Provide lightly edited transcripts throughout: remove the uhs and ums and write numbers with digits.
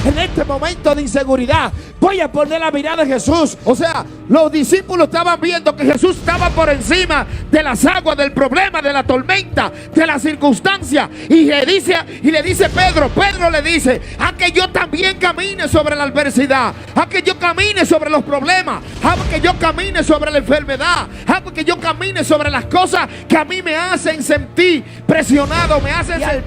En este momento de inseguridad voy a poner la mirada en Jesús. O sea, los discípulos estaban viendo que Jesús estaba por encima de las aguas, del problema, de la tormenta, de la circunstancia. Y le dice Pedro le dice: a que yo también camine sobre la adversidad, a que yo camine sobre los problemas, a que yo camine sobre la enfermedad, a que yo camine sobre las cosas que a mí me hacen sentir presionado, me hacen al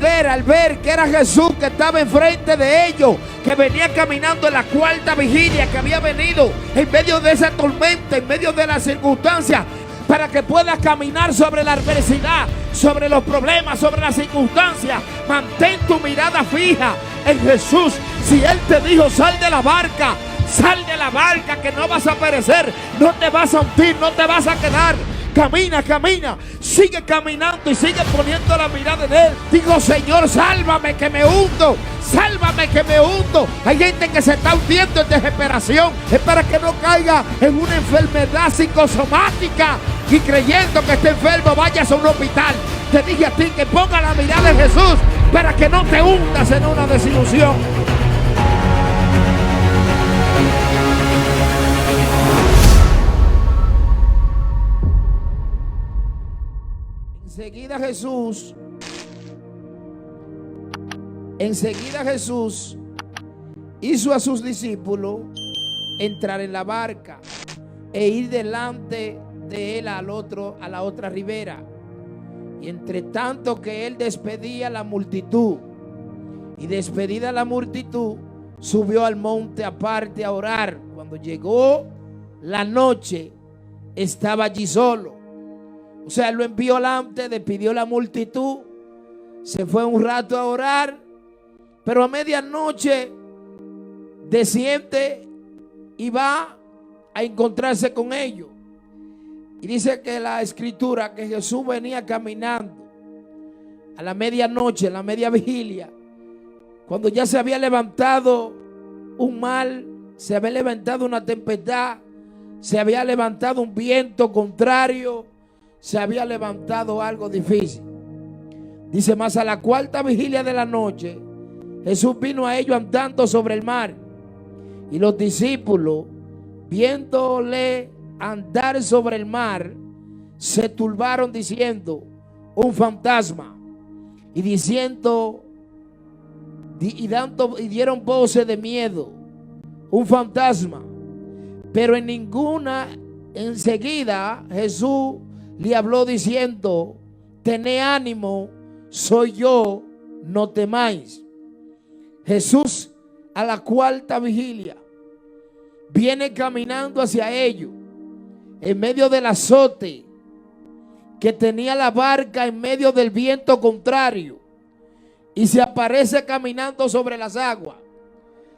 ver que era Jesús que estaba enfrente de ellos, que venía caminando en la cuarta vigilia, que había venido en medio de esa tormenta, en medio de las circunstancias, para que puedas caminar sobre la adversidad, sobre los problemas, sobre las circunstancias. Mantén tu mirada fija en Jesús. Si Él te dijo: sal de la barca, sal de la barca, que no vas a perecer, no te vas a hundir, no te vas a quedar. Camina, sigue caminando y sigue poniendo la mirada en Él. Digo: Señor, sálvame que me hundo, sálvame que me hundo. Hay gente que se está hundiendo en desesperación, es para que no caiga en una enfermedad psicosomática y creyendo que está enfermo vayas a un hospital. Te dije a ti que ponga la mirada en Jesús para que no te hundas en una desilusión. Enseguida Jesús hizo a sus discípulos entrar en la barca e ir delante de él a la otra ribera. Y entre tanto que él despedía a la multitud, y despedida la multitud, subió al monte aparte a orar. Cuando llegó la noche, estaba allí solo. O sea, él lo envió delante, despidió a la multitud, se fue un rato a orar, pero a medianoche desciende y va a encontrarse con ellos. Y dice que la escritura que Jesús venía caminando a la medianoche, a la media vigilia, cuando ya se había levantado un mal, se había levantado una tempestad, se había levantado un viento contrario, se había levantado algo difícil. Dice: más a la cuarta vigilia de la noche, Jesús vino a ellos andando sobre el mar. Y los discípulos, viéndole andar sobre el mar, se turbaron diciendo: un fantasma. Y dieron voces de miedo: un fantasma. Pero enseguida Jesús le habló diciendo: tened ánimo, soy yo, no temáis. Jesús, a la cuarta vigilia, viene caminando hacia ellos en medio del azote que tenía la barca, en medio del viento contrario, y se aparece caminando sobre las aguas.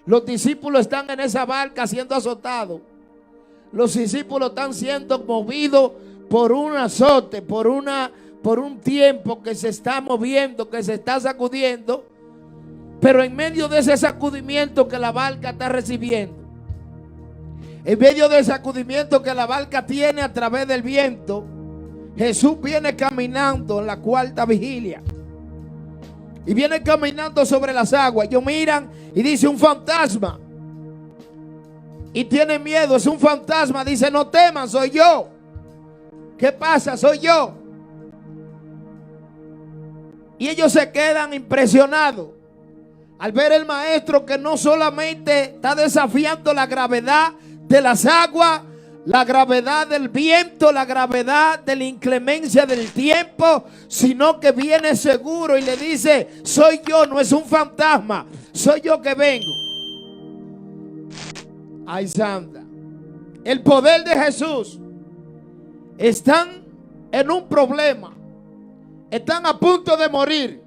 Los discípulos están en esa barca siendo azotados. Los discípulos están siendo movidos por un azote, por un tiempo que se está moviendo, que se está sacudiendo. Pero en medio de ese sacudimiento que la barca está recibiendo, en medio del sacudimiento que la barca tiene a través del viento, Jesús viene caminando en la cuarta vigilia. Y viene caminando sobre las aguas. Ellos miran y dice: un fantasma. Y tienen miedo, es un fantasma. Dice: no teman, soy yo. ¿Qué pasa? Soy yo. Y ellos se quedan impresionados al ver el maestro que no solamente está desafiando la gravedad de las aguas, la gravedad del viento, la gravedad de la inclemencia del tiempo, sino que viene seguro y le dice: soy yo, no es un fantasma, soy yo que vengo. Ay, santa. El poder de Jesús. Están en un problema, están a punto de morir,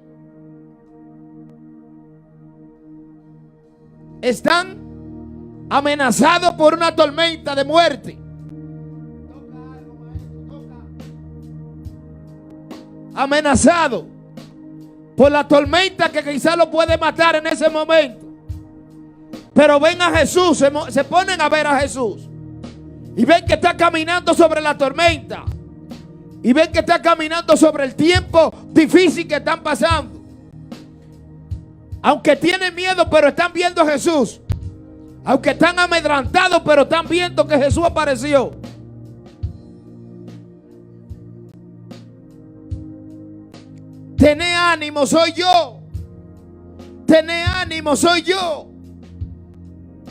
están amenazados por una tormenta de muerte. Amenazado por la tormenta que quizás lo puede matar en ese momento. Pero ven a Jesús, se ponen a ver a Jesús y ven que está caminando sobre la tormenta, y ven que está caminando sobre el tiempo difícil que están pasando. Aunque tienen miedo, pero están viendo a Jesús. Aunque están amedrantados, pero están viendo que Jesús apareció. Tené ánimo, soy yo. Tené ánimo, soy yo.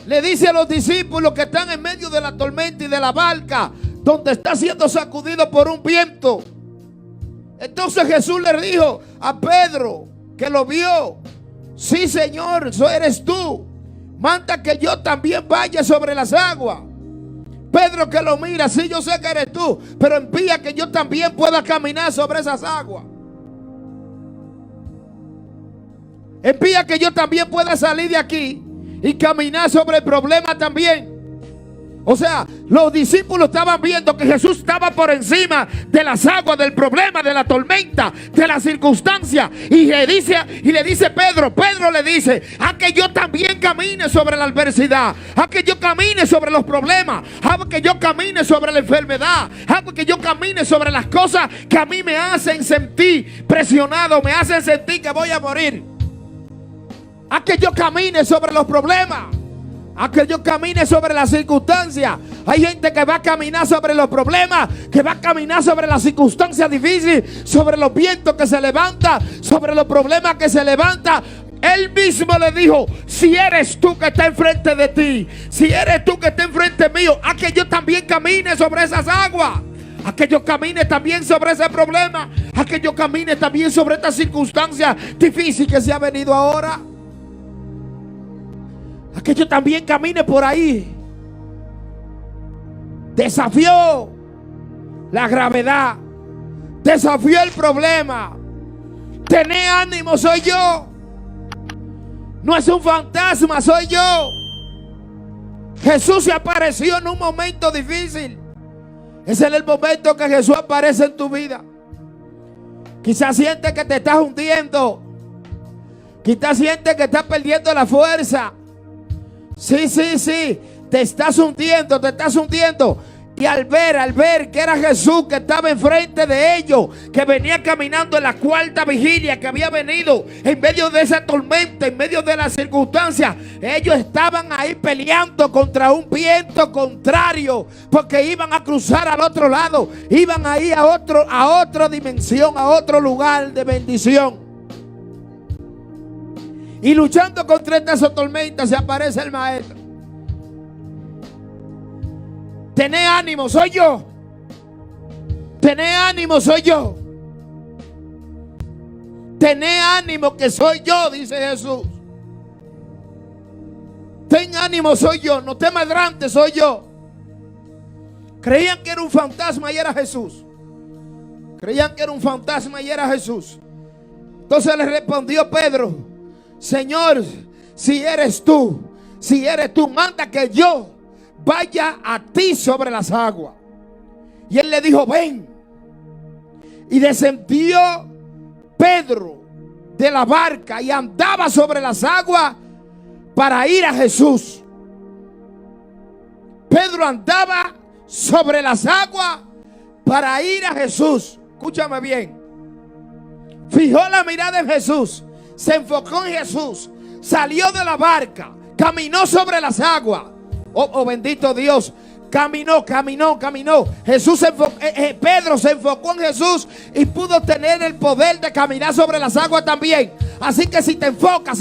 Le dice a los discípulos que están en medio de la tormenta y de la barca, donde está siendo sacudido por un viento. Entonces Jesús le dijo a Pedro, que lo vio: sí, Señor, eso eres tú. Manda que yo también vaya sobre las aguas. Pedro, que lo mira: sí, yo sé que eres tú, pero envía que yo también pueda caminar sobre esas aguas. Envía que yo también pueda salir de aquí y caminar sobre el problema también. O sea, los discípulos estaban viendo que Jesús estaba por encima de las aguas, del problema, de la tormenta, de la circunstancia. Y le dice Pedro le dice: a que yo también camine sobre la adversidad, a que yo camine sobre los problemas, a que yo camine sobre la enfermedad, a que yo camine sobre las cosas que a mí me hacen sentir presionado, me hacen sentir que voy a morir. A que yo camine sobre los problemas, a que yo camine sobre las circunstancias. Hay gente que va a caminar sobre los problemas, que va a caminar sobre las circunstancias difíciles, sobre los vientos que se levantan, sobre los problemas que se levantan. Él mismo le dijo: si eres tú que está enfrente de ti, si eres tú que está enfrente mío, a que yo también camine sobre esas aguas, a que yo camine también sobre ese problema, a que yo camine también sobre esta circunstancia difícil que se ha venido ahora. A que yo también camine por ahí. Desafió la gravedad, desafió el problema. Tené ánimo, soy yo. No es un fantasma, soy yo. Jesús se apareció en un momento difícil. Ese es el momento que Jesús aparece en tu vida. Quizás sientes que te estás hundiendo. Quizás sientes que estás perdiendo la fuerza. Sí, te estás hundiendo, Y al ver que era Jesús que estaba enfrente de ellos, que venía caminando en la cuarta vigilia, que había venido en medio de esa tormenta, en medio de las circunstancias, ellos estaban ahí peleando contra un viento contrario, porque iban a cruzar al otro lado, iban ahí a otra dimensión, a otro lugar de bendición. Y luchando contra esta tormenta se aparece el maestro. Tené ánimo, soy yo. Tené ánimo, soy yo. Tené ánimo, que soy yo, dice Jesús. Ten ánimo, soy yo. No te amedrantes, soy yo. Creían que era un fantasma y era Jesús. Creían que era un fantasma y era Jesús. Entonces le respondió Pedro: Señor, si eres tú, manda que yo vaya a ti sobre las aguas. Y él le dijo: ven. Y descendió Pedro de la barca y andaba sobre las aguas para ir a Jesús. Pedro andaba sobre las aguas para ir a Jesús. Escúchame bien. Fijó la mirada en Jesús. Se enfocó en Jesús. Salió de la barca. Caminó sobre las aguas. Oh, bendito Dios. Caminó. Pedro se enfocó en Jesús y pudo tener el poder de caminar sobre las aguas también. Así que si te enfocas,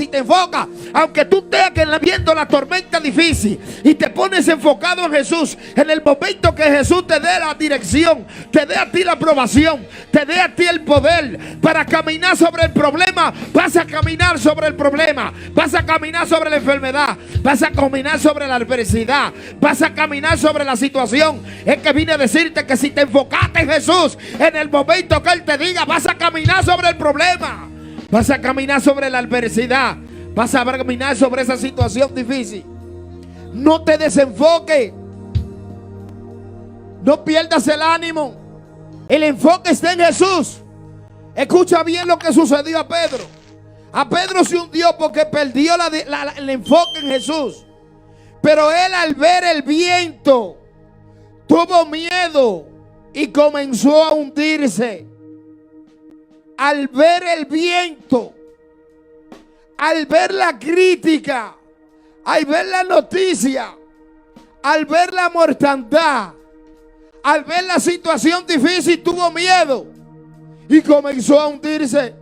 aunque tú estés viendo la tormenta difícil y te pones enfocado en Jesús, en el momento que Jesús te dé la dirección, te dé a ti la aprobación, te dé a ti el poder para caminar sobre el problema, vas a caminar sobre el problema, vas a caminar sobre la enfermedad, vas a caminar sobre la adversidad, vas a caminar sobre la situación. Es que vine a decirte que si te enfocaste en Jesús, en el momento que Él te diga, vas a caminar sobre el problema, vas a caminar sobre la adversidad, vas a caminar sobre esa situación difícil. No te desenfoques, no pierdas el ánimo. El enfoque está en Jesús. Escucha bien lo que sucedió a Pedro. A Pedro se hundió porque perdió el enfoque en Jesús. Pero él, al ver el viento, tuvo miedo y comenzó a hundirse. Al ver el viento, al ver la crítica, al ver la noticia, al ver la mortandad, al ver la situación difícil, tuvo miedo y comenzó a hundirse.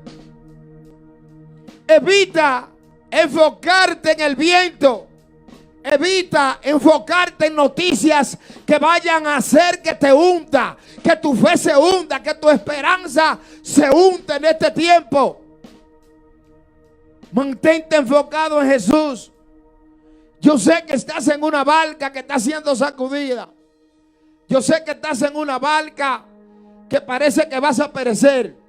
Evita enfocarte en el viento. Evita enfocarte en noticias que vayan a hacer que te hunda, que tu fe se hunda, que tu esperanza se hunda en este tiempo. Mantente enfocado en Jesús. Yo sé que estás en una barca que está siendo sacudida. Yo sé que estás en una barca que parece que vas a perecer.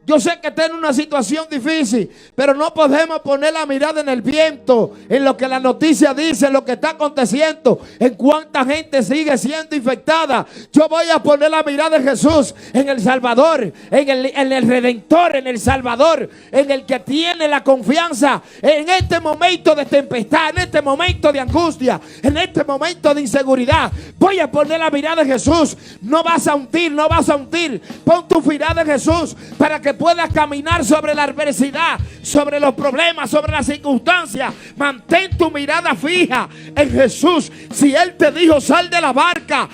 Yo sé que está en una situación difícil, pero no podemos poner la mirada en el viento, en lo que la noticia dice, en lo que está aconteciendo, en cuánta gente sigue siendo infectada. Yo voy a poner la mirada en Jesús, en el Salvador, en el Redentor, en el Salvador, en el que tiene la confianza en este momento de tempestad, en este momento de angustia, en este momento de inseguridad. Voy a poner la mirada en Jesús. No vas a hundir, no vas a hundir. Pon tu mirada en Jesús para que puedas caminar sobre la adversidad, sobre los problemas, sobre las circunstancias. Mantén tu mirada fija en Jesús. Si Él te dijo sal de la barca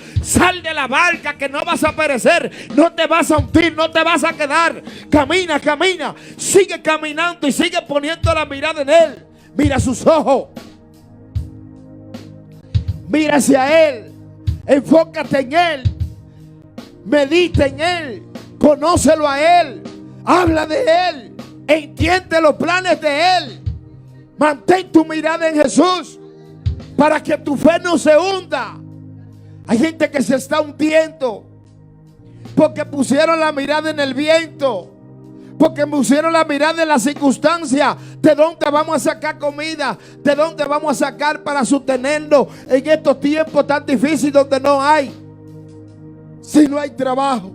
que no vas a perecer, no te vas a hundir, no te vas a quedar. Camina, camina, sigue caminando y sigue poniendo la mirada en Él. Mira sus ojos, mira hacia Él, enfócate en Él, medita en Él, conócelo a Él. Habla de Él, entiende los planes de Él. Mantén tu mirada en Jesús para que tu fe no se hunda. Hay gente que se está hundiendo porque pusieron la mirada en el viento, porque pusieron la mirada en la circunstancia. ¿De dónde vamos a sacar comida? ¿De dónde vamos a sacar para sostenernos en estos tiempos tan difíciles donde no hay? Si no hay trabajo,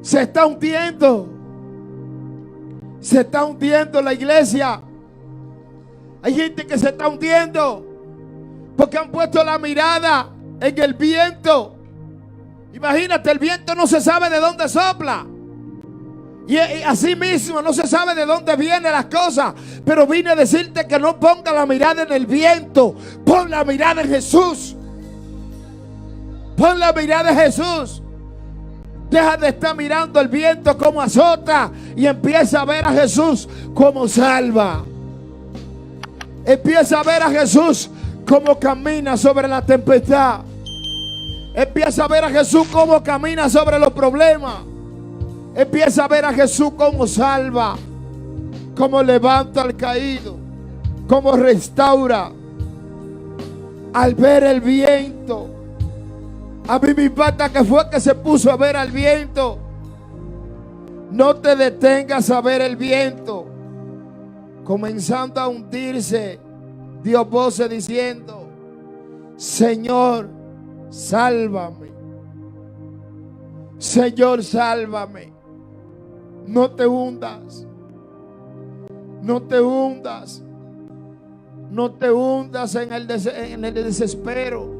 se está hundiendo. Se está hundiendo la iglesia. Hay gente que se está hundiendo porque han puesto la mirada en el viento. Imagínate, el viento no se sabe de dónde sopla. Y así mismo no se sabe de dónde vienen las cosas. Pero vine a decirte que no ponga la mirada en el viento. Pon la mirada en Jesús. Pon la mirada en Jesús. Deja de estar mirando el viento como azota y empieza a ver a Jesús como salva. Empieza a ver a Jesús como camina sobre la tempestad. Empieza a ver a Jesús como camina sobre los problemas. Empieza a ver a Jesús como salva, como levanta al caído, como restaura. Al ver el viento, a mí me impacta que fue que se puso a ver al viento. No te detengas a ver el viento. Comenzando a hundirse, dio voces diciendo: Señor, sálvame. Señor, sálvame. No te hundas. No te hundas. No te hundas en el desespero.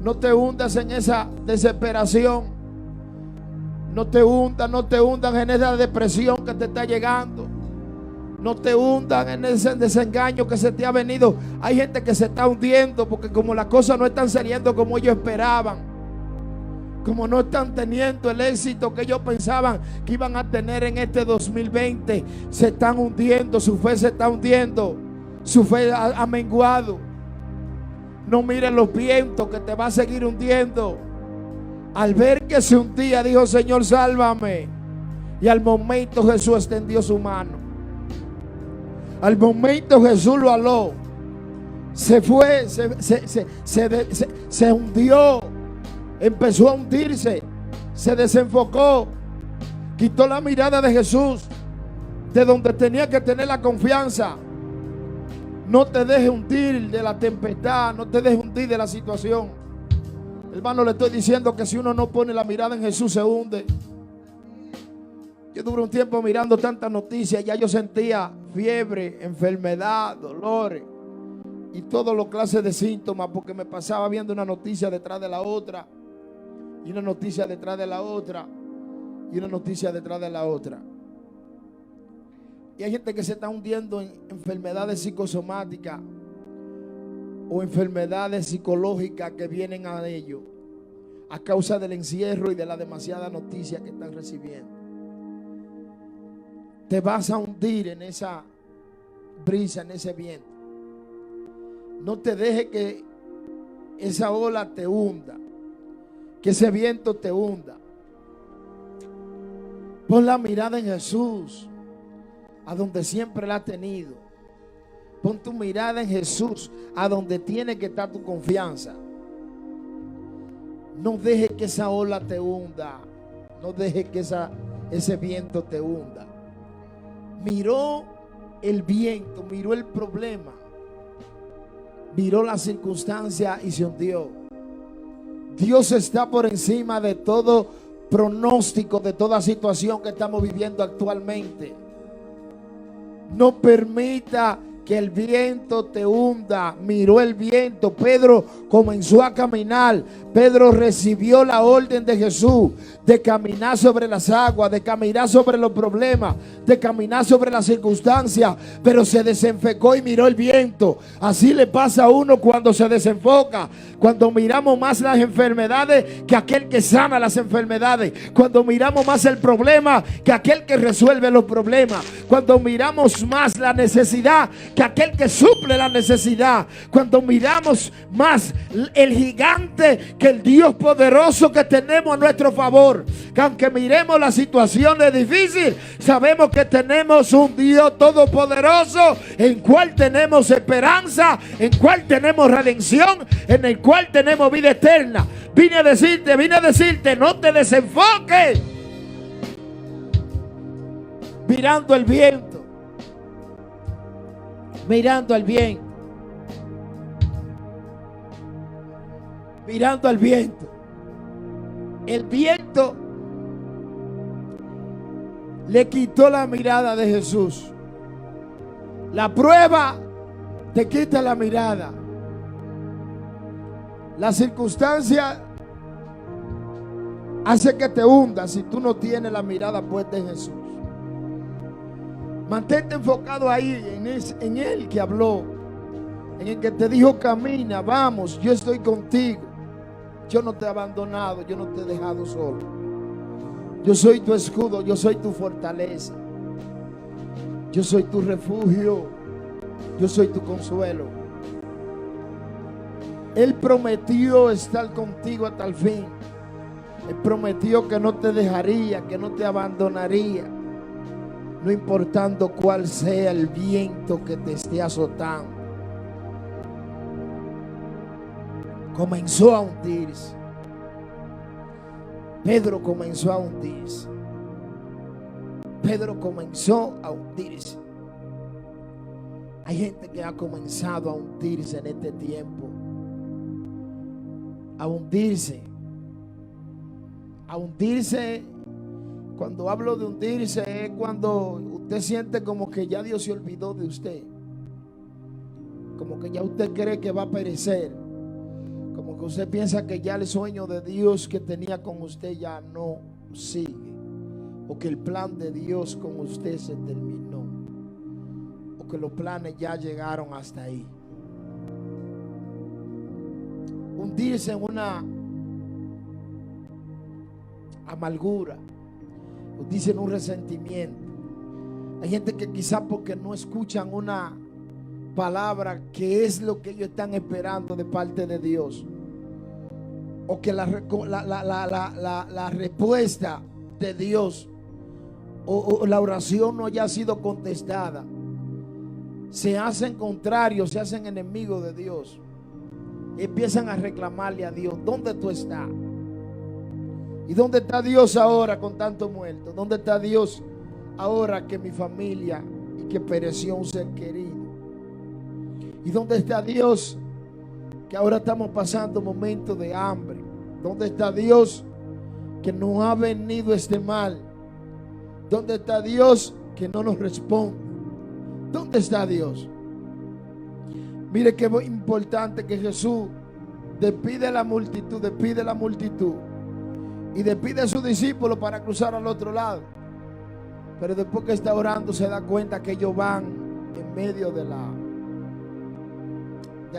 No te hundas en esa desesperación. No te hundas en esa depresión que te está llegando. No te hundas en ese desengaño que se te ha venido. Hay gente que se está hundiendo porque como las cosas no están saliendo como ellos esperaban, como no están teniendo el éxito que ellos pensaban que iban a tener en este 2020, se están hundiendo, su fe se está hundiendo, su fe ha menguado. No mires los vientos que te va a seguir hundiendo. Al ver que se hundía, dijo: Señor, sálvame. Y al momento Jesús extendió su mano. Al momento Jesús lo aló. Se fue, se hundió. Empezó a hundirse. Se desenfocó. Quitó la mirada de Jesús, de donde tenía que tener la confianza. No te dejes hundir de la tempestad. No te dejes hundir de la situación. Hermano, le estoy diciendo que si uno no pone la mirada en Jesús, se hunde. Yo duré un tiempo mirando tantas noticias. Ya yo sentía fiebre, enfermedad, dolores y todas las clases de síntomas, porque me pasaba viendo una noticia detrás de la otra, y una noticia detrás de la otra, y una noticia detrás de la otra. Y hay gente que se está hundiendo en enfermedades psicosomáticas o enfermedades psicológicas que vienen a ellos a causa del encierro y de la demasiada noticia que están recibiendo. Te vas a hundir en esa brisa, en ese viento. No te deje que esa ola te hunda, que ese viento te hunda. Pon la mirada en Jesús, a donde siempre la has tenido. Pon tu mirada en Jesús, a donde tiene que estar tu confianza. No deje que esa ola te hunda. No deje que ese viento te hunda. Miró el viento, miró el problema, miró la circunstancia y se hundió. Dios está por encima de todo pronóstico, de toda situación que estamos viviendo actualmente. No permita que el viento te hunda. Miró el viento. Pedro comenzó a caminar. Pedro recibió la orden de Jesús de caminar sobre las aguas, de caminar sobre los problemas, de caminar sobre las circunstancias, pero se desenfocó y miró el viento. Así le pasa a uno cuando se desenfoca, cuando miramos más las enfermedades que aquel que sana las enfermedades, cuando miramos más el problema que aquel que resuelve los problemas, cuando miramos más la necesidad que aquel que suple la necesidad, cuando miramos más el gigante que el Dios poderoso que tenemos a nuestro favor. Que aunque miremos las situaciones difíciles, sabemos que tenemos un Dios todopoderoso, en cual tenemos esperanza, en cual tenemos redención, en el cual tenemos vida eterna. Vine a decirte, no te desenfoques mirando el viento, mirando al viento, mirando al viento. El viento le quitó la mirada de Jesús. La prueba te quita la mirada. La circunstancia hace que te hundas si tú no tienes la mirada puesta en Jesús. Mantente enfocado ahí en Él que habló, en el que te dijo: camina, vamos, yo estoy contigo. Yo no te he abandonado, yo no te he dejado solo. Yo soy tu escudo, yo soy tu fortaleza. Yo soy tu refugio, yo soy tu consuelo. Él prometió estar contigo hasta el fin. Él prometió que no te dejaría, que no te abandonaría, no importando cuál sea el viento que te esté azotando. Comenzó a hundirse. Pedro comenzó a hundirse. Pedro comenzó a hundirse. Hay gente que ha comenzado a hundirse en este tiempo. A hundirse. A hundirse. Cuando hablo de hundirse es cuando usted siente como que ya Dios se olvidó de usted. Como que ya usted cree que va a perecer. Como que usted piensa que ya el sueño de Dios que tenía con usted ya no sigue. O que el plan de Dios con usted se terminó. O que los planes ya llegaron hasta ahí. Hundirse en una amargura. Hundirse en un resentimiento. Hay gente que quizás porque no escuchan una palabra que es lo que ellos están esperando de parte de Dios, o que la respuesta de Dios o la oración no haya sido contestada, se hacen contrarios, se hacen enemigos de Dios, empiezan a reclamarle a Dios: ¿dónde tú estás? ¿Y dónde está Dios ahora con tanto muerto? ¿Dónde está Dios ahora que mi familia y que pereció un ser querido? ¿Y dónde está Dios que ahora estamos pasando momentos de hambre? ¿Dónde está Dios que nos ha venido este mal? ¿Dónde está Dios que no nos responde? ¿Dónde está Dios? Mire qué importante que Jesús despide a la multitud y despide a sus discípulos para cruzar al otro lado. Pero después que está orando se da cuenta que ellos van en medio de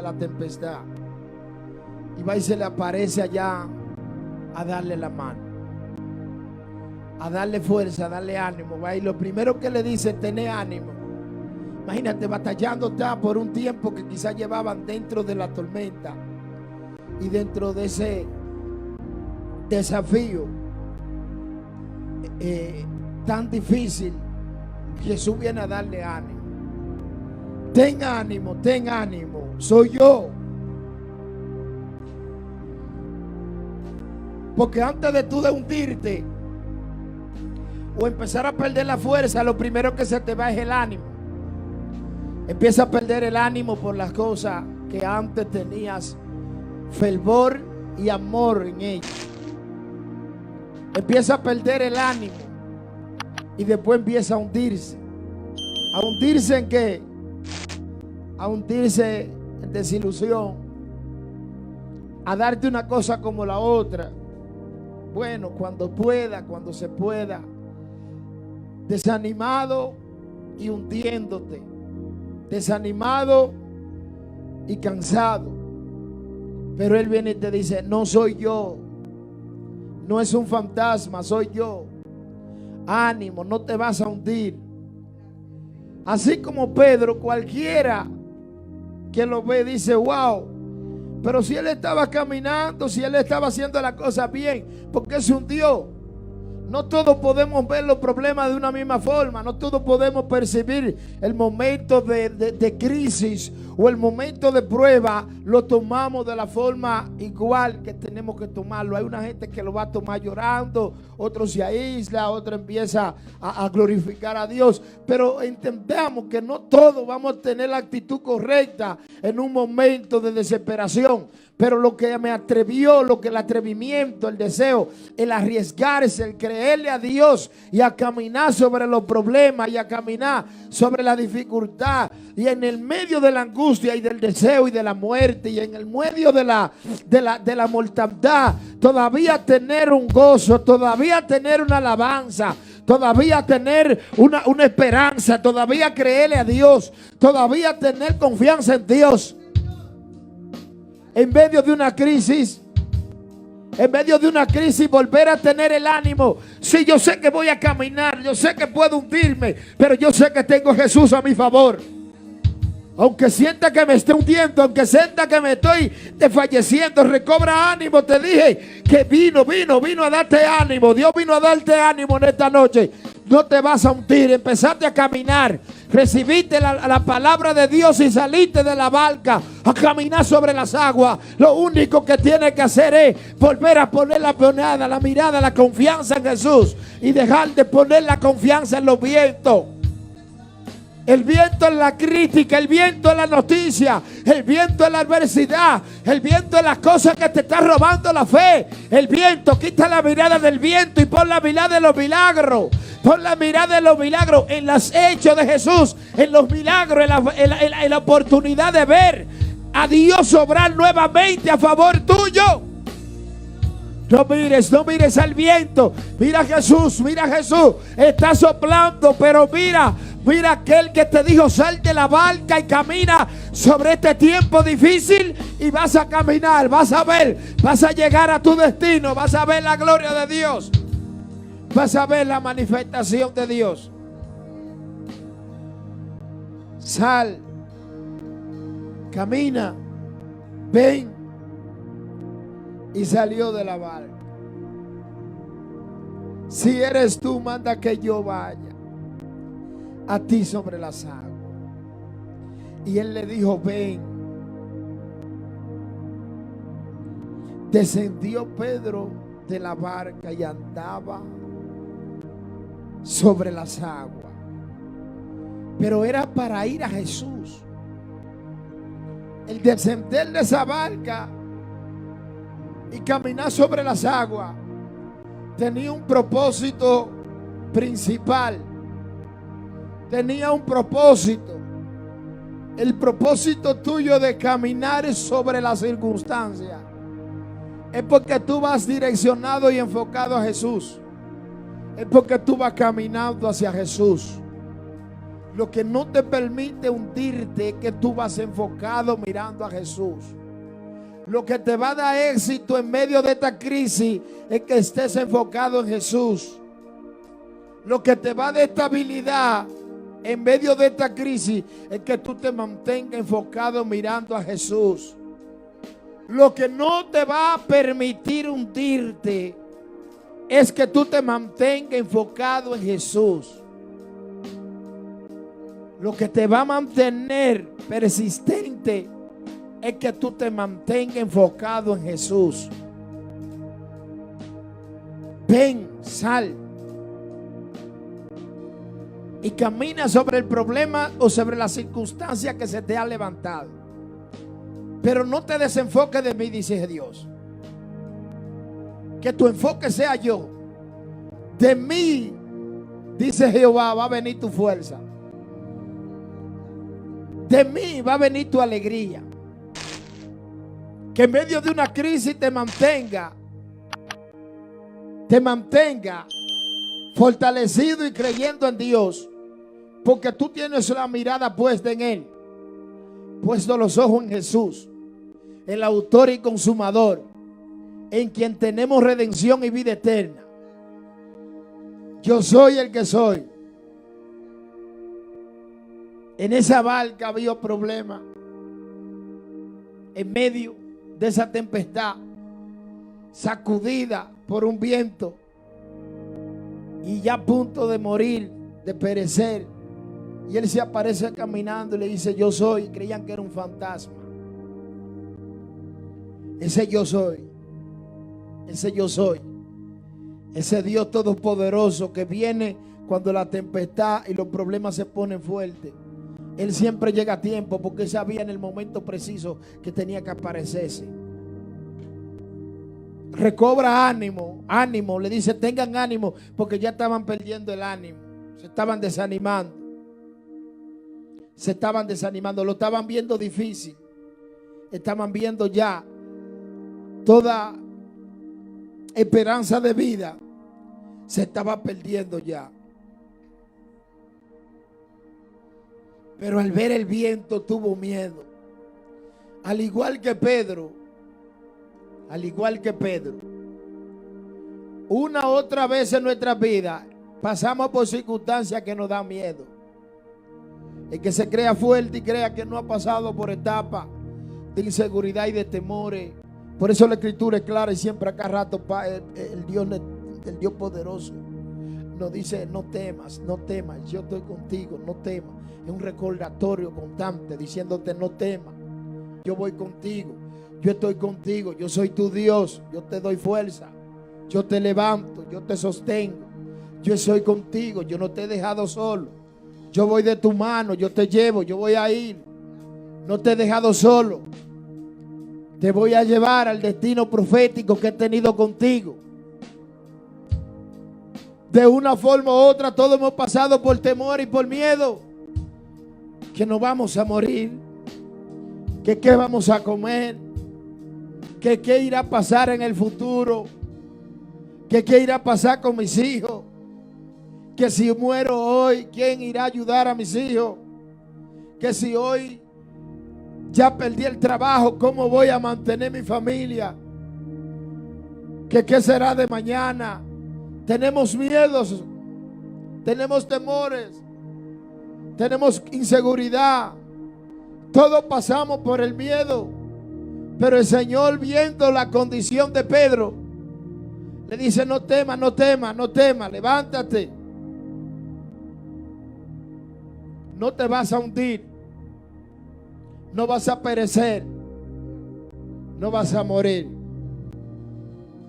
la tempestad. Y va y se le aparece allá a darle la mano, a darle fuerza, a darle ánimo. Va, y lo primero que le dice es tener ánimo. Imagínate, batallando ya por un tiempo que quizás llevaban dentro de la tormenta y dentro de ese desafío tan difícil. Jesús viene a darle ánimo. Ten ánimo, soy yo. Porque antes de tú de hundirte o empezar a perder la fuerza, lo primero que se te va es el ánimo. Empieza a perder el ánimo por las cosas que antes tenías fervor y amor en ellas. Empieza a perder el ánimo y después empieza a hundirse. ¿A hundirse en qué? A hundirse en desilusión, a darte una cosa como la otra. Bueno, cuando pueda, cuando se pueda, desanimado y hundiéndote, desanimado y cansado. Pero Él viene y te dice: no soy yo, no es un fantasma, soy yo. Ánimo, no te vas a hundir. Así como Pedro, cualquiera que lo ve dice: wow, pero si él estaba caminando, si él estaba haciendo la cosa bien, ¿por qué se hundió? No todos podemos ver los problemas de una misma forma. No todos podemos percibir el momento de crisis o el momento de prueba. Lo tomamos de la forma igual que tenemos que tomarlo. Hay una gente que lo va a tomar llorando, otro se aísla, otro empieza a glorificar a Dios. Pero entendamos que no todos vamos a tener la actitud correcta en un momento de desesperación. Pero lo que me atrevió, lo que el atrevimiento, el deseo, el arriesgarse, el creerle a Dios y a caminar sobre los problemas y a caminar sobre la dificultad y en el medio de la angustia y del deseo y de la muerte y en el medio de la mortandad, todavía tener un gozo, todavía tener una alabanza, todavía tener una esperanza, todavía creerle a Dios, todavía tener confianza en Dios. En medio de una crisis, volver a tener el ánimo. Sí, yo sé que voy a caminar, yo sé que puedo hundirme, pero yo sé que tengo a Jesús a mi favor. Aunque sienta que me esté hundiendo, aunque sienta que me estoy desfalleciendo, recobra ánimo. Te dije que vino a darte ánimo. Dios vino a darte ánimo en esta noche. No te vas a hundir, empezaste a caminar, recibiste la palabra de Dios y saliste de la barca a caminar sobre las aguas. Lo único que tienes que hacer es volver a poner la mirada, la confianza en Jesús y dejar de poner la confianza en los vientos. El viento es la crítica, el viento es la noticia, el viento es la adversidad, el viento es las cosas que te están robando la fe. El viento, quita la mirada del viento y pon la mirada de los milagros. Pon la mirada de los milagros en los hechos de Jesús, en los milagros, en la oportunidad de ver a Dios obrar nuevamente a favor tuyo. No mires al viento. Mira a Jesús, está soplando, pero mira aquel que te dijo: sal de la barca y camina sobre este tiempo difícil y vas a caminar, vas a ver, vas a llegar a tu destino, vas a ver la gloria de Dios, vas a ver la manifestación de Dios. Sal, camina, ven. Y salió de la barca. Si eres tú, manda que yo vaya a ti sobre las aguas. Y él le dijo: ven. Descendió Pedro de la barca y andaba sobre las aguas. Pero era para ir a Jesús. El descender de esa barca y caminar sobre las aguas tenía un propósito principal. Tenía un propósito. El propósito tuyo de caminar sobre las circunstancias es porque tú vas direccionado y enfocado a Jesús. es porque tú vas caminando hacia Jesús. Lo que no te permite hundirte es que tú vas enfocado mirando a Jesús. Lo que te va a dar éxito en medio de esta crisis es que estés enfocado en Jesús. Lo que te va a dar estabilidad en medio de esta crisis es que tú te mantengas enfocado mirando a Jesús. Lo que no te va a permitir hundirte es que tú te mantengas enfocado en Jesús. Lo que te va a mantener persistente es que tú te mantengas enfocado en Jesús. Ven, sal y camina sobre el problema o sobre la circunstancia que se te ha levantado. Pero no te desenfoques de mí, dice Dios. Que tu enfoque sea yo. De mí, dice Jehová, va a venir tu fuerza. De mí va a venir tu alegría. Que en medio de una crisis te mantenga fortalecido y creyendo en Dios, porque tú tienes la mirada puesta en Él, puesto los ojos en Jesús, el autor y consumador, en quien tenemos redención y vida eterna. Yo soy el que soy. En esa barca había problemas. En medio de esa tempestad, sacudida por un viento y ya a punto de morir, de perecer, y él se aparece caminando y le dice: yo soy. Y creían que era un fantasma. Ese yo soy, ese Dios todopoderoso que viene cuando la tempestad y los problemas se ponen fuertes. Él siempre llega a tiempo, porque él sabía en el momento preciso que tenía que aparecerse. Recobra ánimo, le dice: tengan ánimo, porque ya estaban perdiendo el ánimo, se estaban desanimando, lo estaban viendo difícil, estaban viendo ya toda esperanza de vida se estaba perdiendo ya. Pero al ver el viento tuvo miedo. Al igual que Pedro, una otra vez en nuestra vida pasamos por circunstancias que nos dan miedo. El que se crea fuerte y crea que no ha pasado por etapas de inseguridad y de temores. Por eso la escritura es clara y siempre acá rato el Dios poderoso nos dice: no temas, yo estoy contigo, no temas. Es un recordatorio constante diciéndote: no temas, yo voy contigo, yo estoy contigo, yo soy tu Dios, yo te doy fuerza, yo te levanto, yo te sostengo, yo soy contigo, yo no te he dejado solo, yo voy de tu mano, yo te llevo, yo voy a ir, no te he dejado solo, te voy a llevar al destino profético que he tenido contigo. De una forma u otra todos hemos pasado por temor y por miedo, que nos vamos a morir, que qué vamos a comer, que qué irá a pasar en el futuro, que qué irá a pasar con mis hijos, que si muero hoy, ¿quién irá a ayudar a mis hijos? Que si hoy ya perdí el trabajo, ¿cómo voy a mantener mi familia? Que qué será de mañana. Tenemos miedos, tenemos temores, tenemos inseguridad. Todos pasamos por el miedo. Pero el Señor, viendo la condición de Pedro, le dice: no temas, levántate. No te vas a hundir, no vas a perecer, no vas a morir.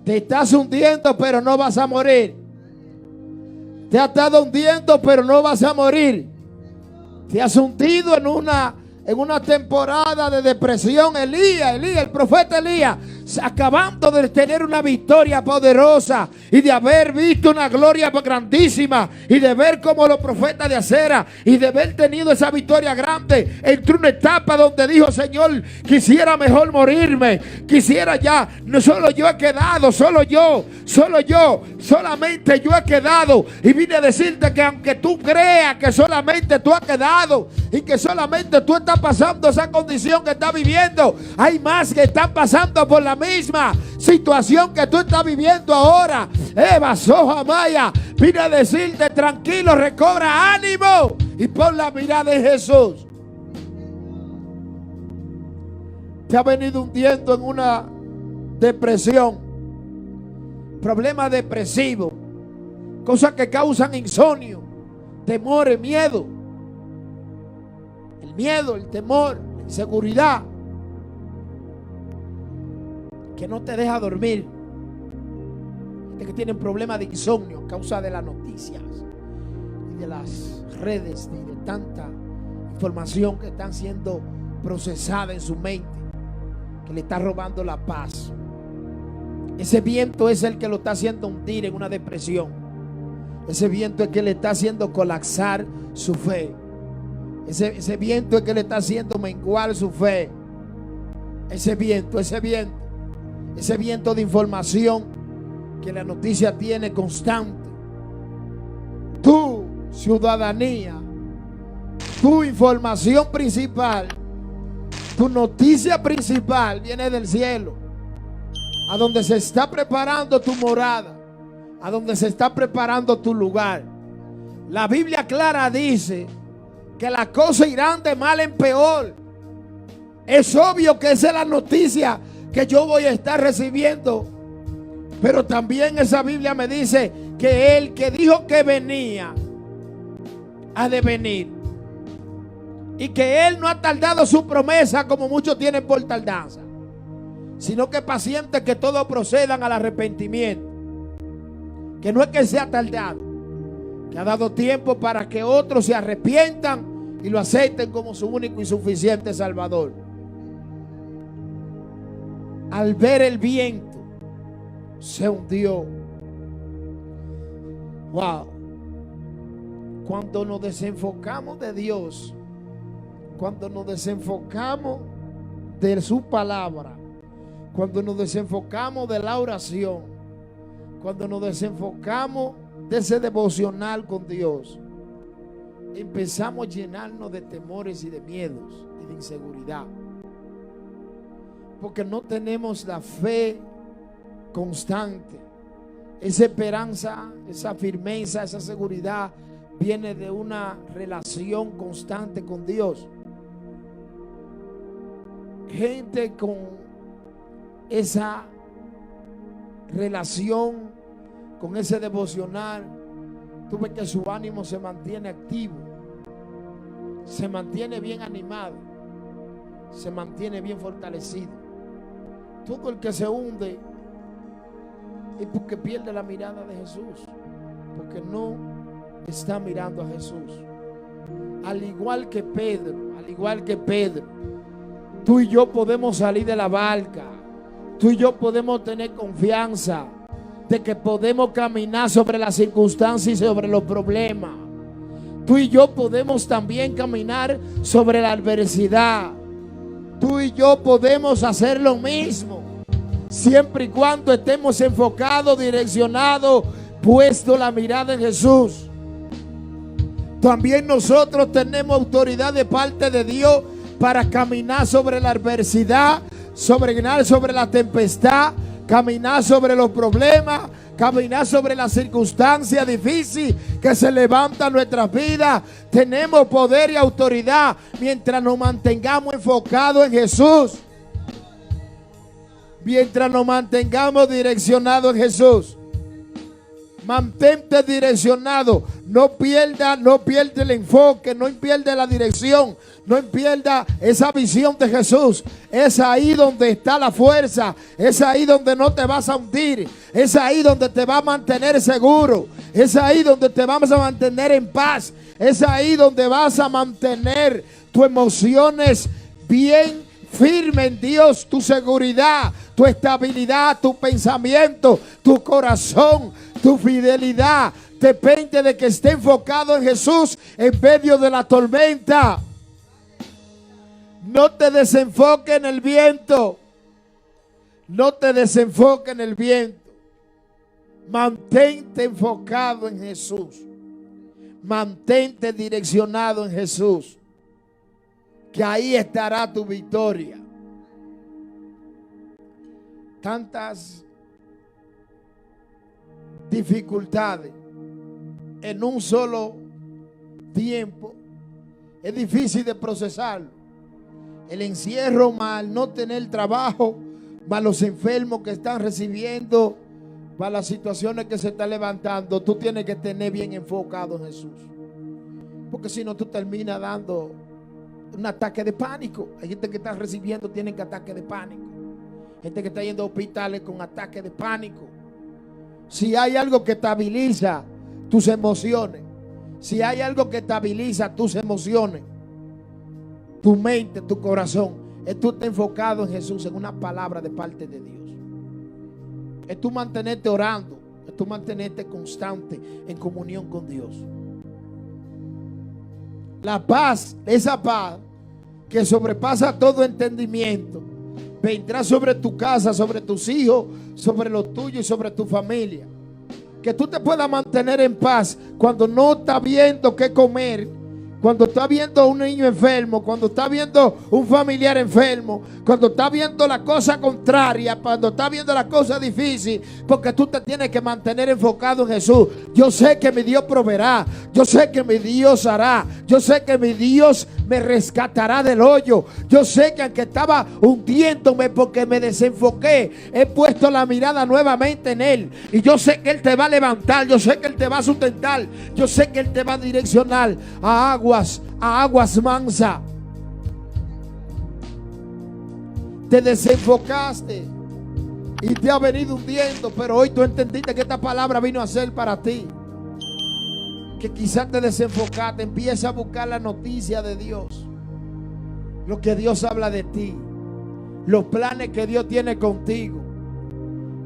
Te estás hundiendo, pero no vas a morir. Te has estado hundiendo, pero no vas a morir. Te has hundido en una temporada de depresión. El profeta Elías acabando de tener una victoria poderosa y de haber visto una gloria grandísima y de ver como los profetas de acera y de haber tenido esa victoria grande, entró una etapa donde dijo: Señor, quisiera mejor morirme, quisiera ya, no solo yo he quedado, solamente yo he quedado. Y vine a decirte que aunque tú creas que solamente tú has quedado y que solamente tú estás pasando esa condición que estás viviendo, hay más que están pasando por la misma situación que tú estás viviendo ahora. Eva Soja Maya, vine a decirte: tranquilo, recobra ánimo y pon la mirada en Jesús. Te ha venido hundiendo en una depresión, problemas depresivos, cosas que causan insomnio, temores, miedo. El miedo, el temor, la inseguridad que no te deja dormir. Gente que tienen problemas de insomnio a causa de las noticias y de las redes y de tanta información que están siendo procesada en su mente, que le está robando la paz. Ese viento es el que lo está haciendo hundir en una depresión. Ese viento es que le está haciendo colapsar su fe. Ese viento es que le está haciendo menguar su fe. Ese viento de información que la noticia tiene constante. Tu ciudadanía, tu información principal, tu noticia principal viene del cielo, a donde se está preparando tu morada, a donde se está preparando tu lugar. La Biblia clara dice que las cosas irán de mal en peor. Es obvio que esa es la noticia que yo voy a estar recibiendo, pero también esa Biblia me dice que el que dijo que venía ha de venir, y que él no ha tardado su promesa como muchos tienen por tardanza, sino que pacientes que todos procedan al arrepentimiento. Que no es que sea tardado, que ha dado tiempo para que otros se arrepientan y lo acepten como su único y suficiente Salvador. Al ver el viento, se hundió. Wow. Cuando nos desenfocamos de Dios, cuando nos desenfocamos de su palabra, cuando nos desenfocamos de la oración, cuando nos desenfocamos de ese devocional con Dios, empezamos a llenarnos de temores y de miedos y de inseguridad, porque no tenemos la fe constante. Esa esperanza, esa firmeza, esa seguridad viene de una relación constante con Dios. Gente con esa relación, con ese devocional, tú ves que su ánimo se mantiene activo, se mantiene bien animado, se mantiene bien fortalecido. Todo el que se hunde es porque pierde la mirada de Jesús, porque no está mirando a Jesús. Al igual que Pedro, tú y yo podemos salir de la barca. Tú y yo podemos tener confianza de que podemos caminar sobre las circunstancias y sobre los problemas. Tú y yo podemos también caminar sobre la adversidad. Tú y yo podemos hacer lo mismo, siempre y cuando estemos enfocados, direccionados, puesto la mirada en Jesús. También nosotros tenemos autoridad de parte de Dios para caminar sobre la adversidad, caminar sobre la tempestad, caminar sobre los problemas, caminar sobre las circunstancias difíciles que se levantan en nuestras vidas. Tenemos poder y autoridad mientras nos mantengamos enfocados en Jesús, mientras nos mantengamos direccionados en Jesús. Mantente direccionado, no pierda el enfoque, no pierda la dirección, no pierda esa visión de Jesús. Es ahí donde está la fuerza, es ahí donde no te vas a hundir, es ahí donde te va a mantener seguro, es ahí donde te vamos a mantener en paz, es ahí donde vas a mantener tus emociones bien firme en Dios, tu seguridad, tu estabilidad, tu pensamiento, tu corazón, tu fidelidad depende de que esté enfocado en Jesús en medio de la tormenta. No te desenfoques en el viento. No te desenfoques en el viento. Mantente enfocado en Jesús. Mantente direccionado en Jesús. Que ahí estará tu victoria. Tantas dificultades en un solo tiempo es difícil de procesarlo. El encierro, más no tener trabajo, más los enfermos que están recibiendo, más las situaciones que se están levantando, tú tienes que tener bien enfocado en Jesús, porque si no tú terminas dando un ataque de pánico. Hay gente que está recibiendo, tienen ataque de pánico, gente que está yendo a hospitales con ataque de pánico. Si hay algo que estabiliza tus emociones, si hay algo que estabiliza tus emociones, tu mente, tu corazón, es tú estar enfocado en Jesús, en una palabra de parte de Dios. Es tú mantenerte orando, es tú mantenerte constante en comunión con Dios. La paz, esa paz que sobrepasa todo entendimiento, vendrá sobre tu casa, sobre tus hijos, sobre los tuyos y sobre tu familia. Que tú te puedas mantener en paz cuando no estás viendo qué comer, cuando estás viendo a un niño enfermo, cuando estás viendo un familiar enfermo, cuando estás viendo la cosa contraria, cuando estás viendo la cosa difícil, porque tú te tienes que mantener enfocado en Jesús. Yo sé que mi Dios proveerá, yo sé que mi Dios hará, yo sé que mi Dios me rescatará del hoyo. Yo sé que aunque estaba hundiéndome porque me desenfoqué, he puesto la mirada nuevamente en Él, y yo sé que Él te va a levantar, yo sé que Él te va a sustentar, yo sé que Él te va a direccionar a aguas mansas. Te desenfocaste y te ha venido hundiendo, pero hoy tú entendiste que esta palabra vino a ser para ti. Que quizás te desenfocaste, empieza a buscar la noticia de Dios, lo que Dios habla de ti, los planes que Dios tiene contigo,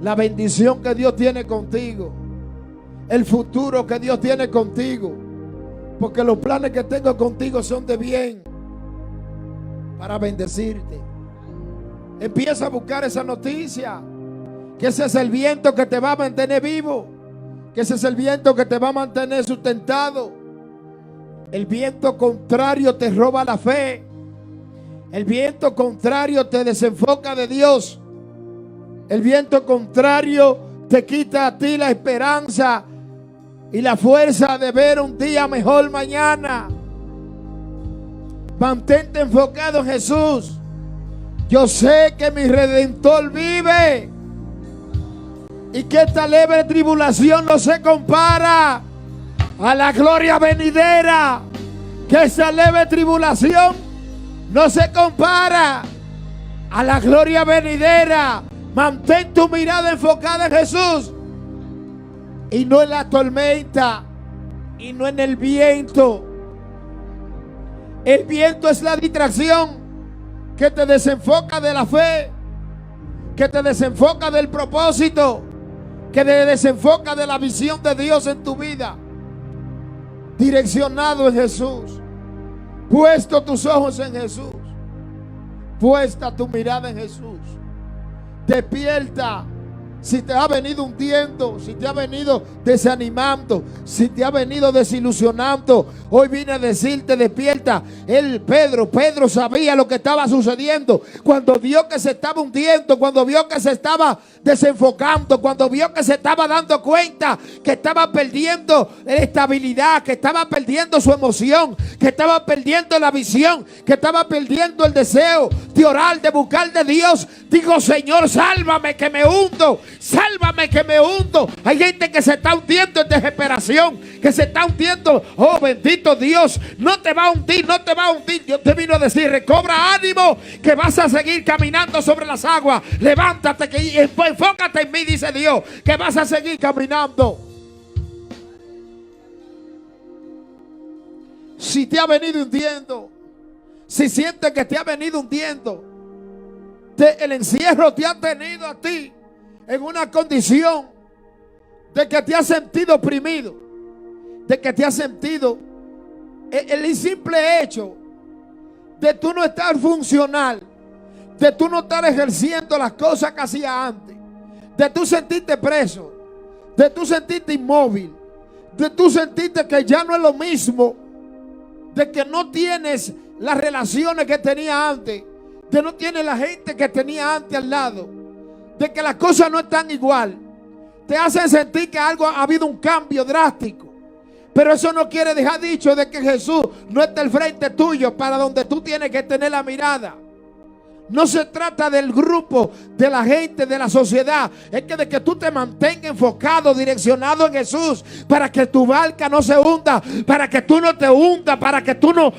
la bendición que Dios tiene contigo, el futuro que Dios tiene contigo. Porque los planes que tengo contigo son de bien, para bendecirte. Empieza a buscar esa noticia, que ese es el viento que te va a mantener vivo, que ese es el viento que te va a mantener sustentado. El viento contrario te roba la fe. El viento contrario te desenfoca de Dios. El viento contrario te quita a ti la esperanza y la fuerza de ver un día mejor mañana. Mantente enfocado en Jesús. Yo sé que mi Redentor vive y que esta leve tribulación no se compara a la gloria venidera. Que esta leve tribulación no se compara a la gloria venidera. Mantén tu mirada enfocada en Jesús y no en la tormenta y no en el viento. El viento es la distracción que te desenfoca de la fe, que te desenfoca del propósito, que te desenfoca de la visión de Dios en tu vida. Direccionado en Jesús, puesto tus ojos en Jesús, puesta tu mirada en Jesús. Despierta. Si te ha venido hundiendo, si te ha venido desanimando, si te ha venido desilusionando, hoy vine a decirte: despierta. Pedro sabía lo que estaba sucediendo. Cuando vio que se estaba hundiendo, cuando vio que se estaba desenfocando, cuando vio que se estaba dando cuenta que estaba perdiendo estabilidad, que estaba perdiendo su emoción, que estaba perdiendo la visión, que estaba perdiendo el deseo de orar, de buscar de Dios, digo: Señor, sálvame que me hundo. Sálvame que me hundo. Hay gente que se está hundiendo en desesperación, que se está hundiendo. Oh, bendito Dios, no te va a hundir, no te va a hundir. Yo te vino a decir: recobra ánimo, que vas a seguir caminando sobre las aguas. Levántate, que enfócate en mí, dice Dios, que vas a seguir caminando. Si te ha venido hundiendo, si sientes que te ha venido hundiendo, El encierro te ha tenido a ti en una condición de que te has sentido oprimido, de que te has sentido el simple hecho de tú no estar funcional, de tú no estar ejerciendo las cosas que hacías antes, de tú sentirte preso, de tú sentirte inmóvil, de tú sentirte que ya no es lo mismo, de que no tienes las relaciones que tenías antes, de no tienes la gente que tenía antes al lado, de que las cosas no están igual. Te hacen sentir que algo ha habido un cambio drástico. Pero eso no quiere dejar dicho de que Jesús no está al frente tuyo para donde tú tienes que tener la mirada. No se trata del grupo, de la gente, de la sociedad. Es que de que tú te mantengas enfocado, direccionado en Jesús, para que tu barca no se hunda, para que tú no te hundas, para que tú no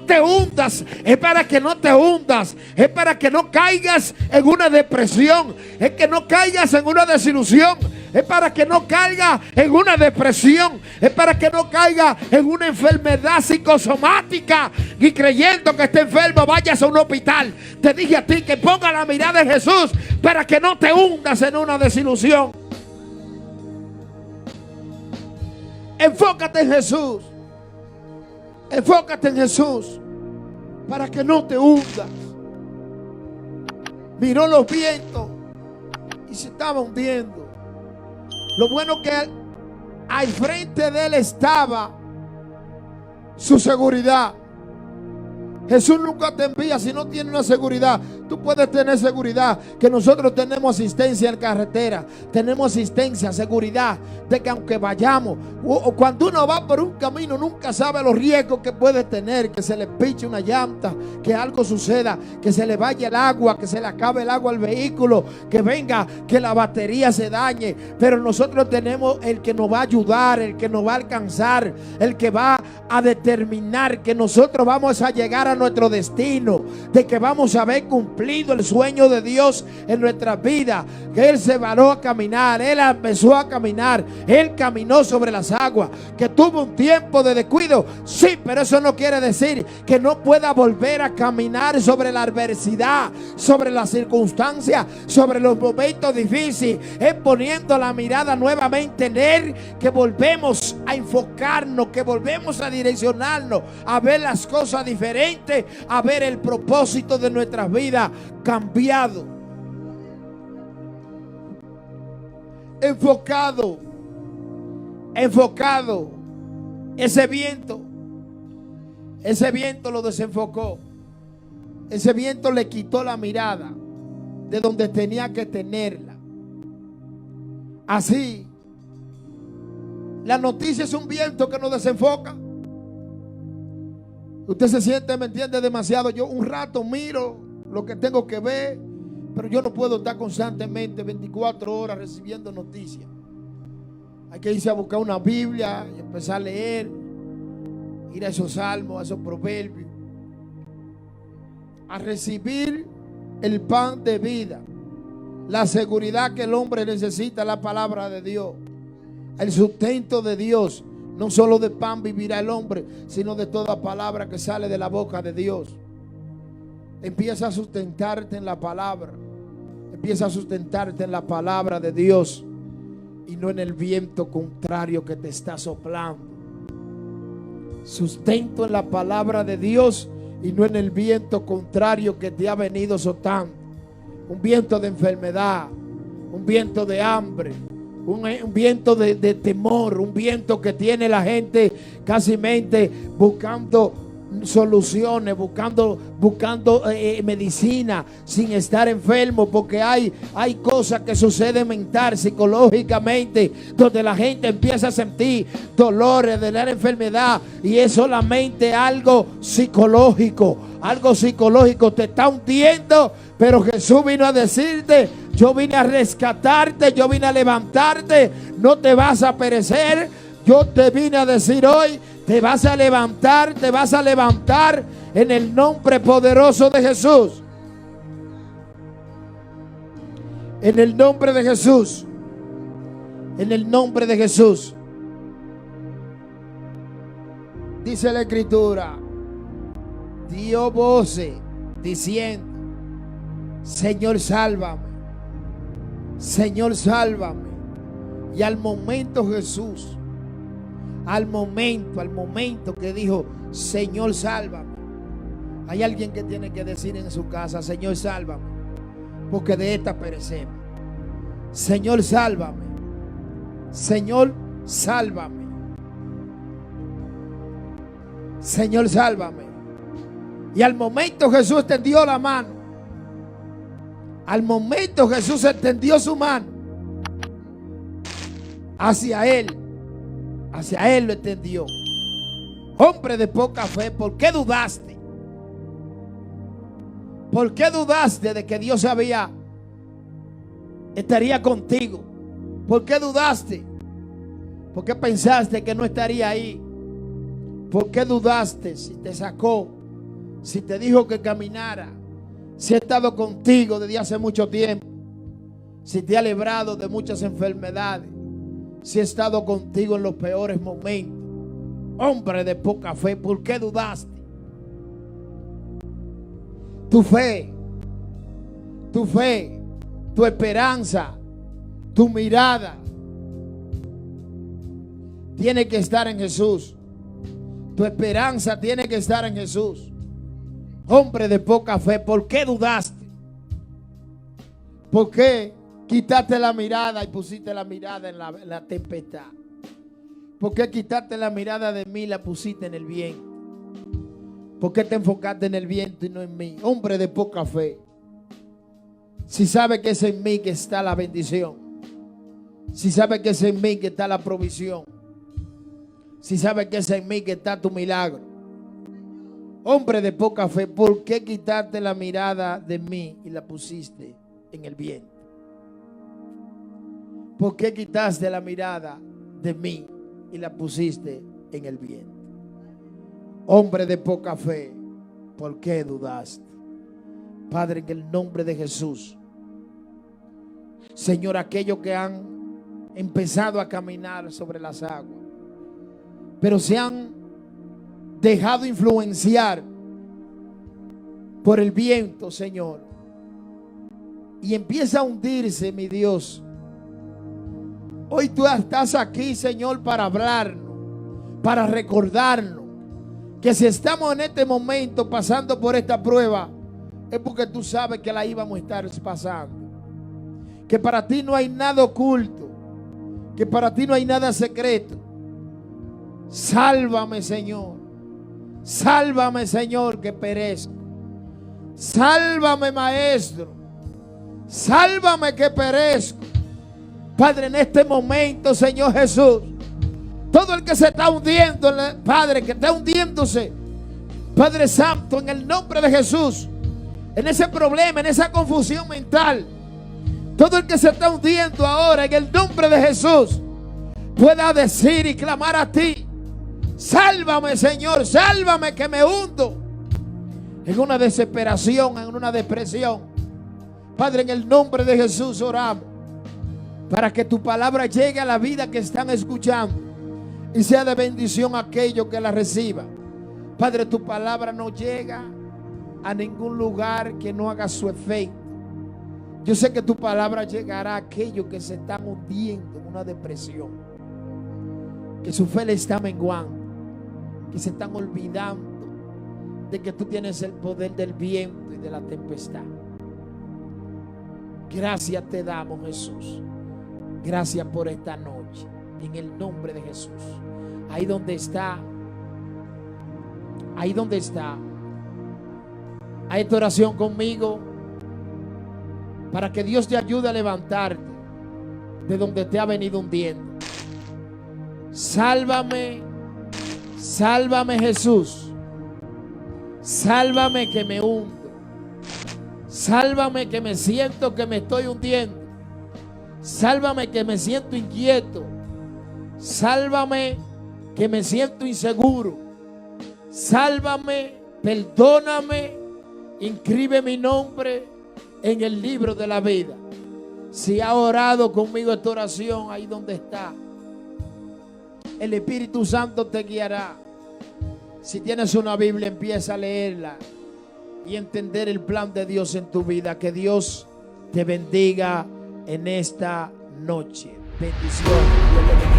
te hundas. Es para que no te hundas, es para que no caigas en una depresión, es que no caigas en una desilusión, es para que no caiga en una depresión, es para que no caiga en una enfermedad psicosomática y creyendo que esté enfermo vayas a un hospital. Te dije a ti que ponga la mirada en Jesús para que no te hundas en una desilusión. Enfócate en Jesús. Enfócate en Jesús para que no te hundas. Miró los vientos y se estaba hundiendo. Lo bueno que al frente de él estaba su seguridad. Jesús nunca te envía si no tiene una seguridad. Tú puedes tener seguridad que nosotros tenemos asistencia en carretera, tenemos asistencia, seguridad de que aunque vayamos, o cuando uno va por un camino nunca sabe los riesgos que puede tener, que se le piche una llanta, que algo suceda, que se le vaya el agua, que se le acabe el agua al vehículo, que venga, que la batería se dañe. Pero nosotros tenemos el que nos va a ayudar, el que nos va a alcanzar, el que va a determinar que nosotros vamos a llegar a nuestro destino, de que vamos a ver cumplido el sueño de Dios en nuestra vida. Que Él se paró a caminar, Él empezó a caminar, Él caminó sobre las aguas. Que tuvo un tiempo de descuido, sí, pero eso no quiere decir que no pueda volver a caminar sobre la adversidad, sobre las circunstancias, sobre los momentos difíciles. Es poniendo la mirada nuevamente en Él que volvemos a enfocarnos, que volvemos a direccionarnos, a ver las cosas diferentes, a ver el propósito de nuestras vidas cambiado. Enfocado. Ese viento lo desenfocó. Ese viento le quitó la mirada de donde tenía que tenerla. Así, la noticia es un viento que nos desenfoca. Usted se siente, me entiende, demasiado. Yo un rato miro lo que tengo que ver, pero yo no puedo estar constantemente 24 horas recibiendo noticias. Hay que irse a buscar una Biblia y empezar a leer, ir a esos salmos, a esos proverbios, a recibir el pan de vida, la seguridad que el hombre necesita, la palabra de Dios, el sustento de Dios. No solo de pan vivirá el hombre, sino de toda palabra que sale de la boca de Dios. Empieza a sustentarte en la palabra. Empieza a sustentarte en la palabra de Dios y no en el viento contrario que te está soplando. Sustento en la palabra de Dios y no en el viento contrario que te ha venido azotando. Un viento de enfermedad, un viento de hambre, un viento de temor, un viento que tiene la gente casi buscando soluciones, buscando medicina sin estar enfermo, porque hay cosas que suceden mental, psicológicamente, donde la gente empieza a sentir dolores de la enfermedad y es solamente algo psicológico. Algo psicológico te está hundiendo, pero Jesús vino a decirte: yo vine a rescatarte, yo vine a levantarte, no te vas a perecer. Yo te vine a decir hoy: te vas a levantar en el nombre poderoso de Jesús. En el nombre de Jesús. En el nombre de Jesús. Dice la Escritura: dio voces diciendo: Señor, sálvame. Señor, sálvame. Y al momento Jesús, al momento que dijo, Señor, sálvame, hay alguien que tiene que decir en su casa, Señor, sálvame, porque de esta perecemos. Señor, sálvame. Señor, sálvame. Señor, sálvame. Y al momento Jesús extendió la mano. Al momento Jesús extendió su mano hacia él. Hacia él lo extendió. Hombre de poca fe, ¿por qué dudaste? ¿Por qué dudaste de que Dios estaría contigo? ¿Por qué dudaste? ¿Por qué pensaste que no estaría ahí? ¿Por qué dudaste si te sacó? Si te dijo que caminara, si ha estado contigo desde hace mucho tiempo, si te ha librado de muchas enfermedades, si ha estado contigo en los peores momentos. Hombre de poca fe, ¿por qué dudaste? Tu fe, tu esperanza, tu mirada tiene que estar en Jesús. Tu esperanza tiene que estar en Jesús. Hombre de poca fe, ¿por qué dudaste? ¿Por qué quitaste la mirada y pusiste la mirada en la tempestad? ¿Por qué quitaste la mirada de mí y la pusiste en el viento? ¿Por qué te enfocaste en el viento y no en mí? Hombre de poca fe. Si sabe que es en mí que está la bendición. Si sabe que es en mí que está la provisión. Si sabe que es en mí que está tu milagro. Hombre de poca fe, ¿por qué quitaste la mirada de mí y la pusiste en el viento? ¿Por qué quitaste la mirada de mí y la pusiste en el viento? Hombre de poca fe, ¿por qué dudaste? Padre, en el nombre de Jesús, Señor, aquellos que han empezado a caminar sobre las aguas, pero se han dejado influenciar por el viento, Señor, y empieza a hundirse, mi Dios. Hoy tú estás aquí, Señor, para hablarnos, para recordarnos que si estamos en este momento pasando por esta prueba, es porque tú sabes que la íbamos a estar pasando. Que para ti no hay nada oculto, que para ti no hay nada secreto. Sálvame, Señor. Sálvame, Señor, que perezco. Sálvame, Maestro. Sálvame, que perezco. Padre, en este momento, Señor Jesús, todo el que se está hundiendo, Padre, que está hundiéndose, Padre Santo, en el nombre de Jesús, en ese problema, en esa confusión mental, todo el que se está hundiendo ahora, en el nombre de Jesús, pueda decir y clamar a ti: sálvame, Señor, sálvame, que me hundo en una desesperación, en una depresión. Padre, en el nombre de Jesús oramos para que tu palabra llegue a la vida que están escuchando y sea de bendición a aquellos que la reciban. Padre, tu palabra no llega a ningún lugar que no haga su efecto. Yo sé que tu palabra llegará a aquellos que se están hundiendo en una depresión, que su fe le está menguando, que se están olvidando de que tú tienes el poder del viento y de la tempestad. Gracias te damos, Jesús. Gracias por esta noche, en el nombre de Jesús. Ahí donde está, hay esta oración conmigo para que Dios te ayude a levantarte de donde te ha venido hundiendo. Sálvame, sálvame, Jesús. Sálvame, que me hundo. Sálvame, que me siento que me estoy hundiendo. Sálvame, que me siento inquieto. Sálvame, que me siento inseguro. Sálvame, perdóname, inscribe mi nombre en el libro de la vida. Si ha orado conmigo esta oración, ahí donde está, el Espíritu Santo te guiará. Si tienes una Biblia, empieza a leerla y entender el plan de Dios en tu vida. Que Dios te bendiga en esta noche. Bendiciones.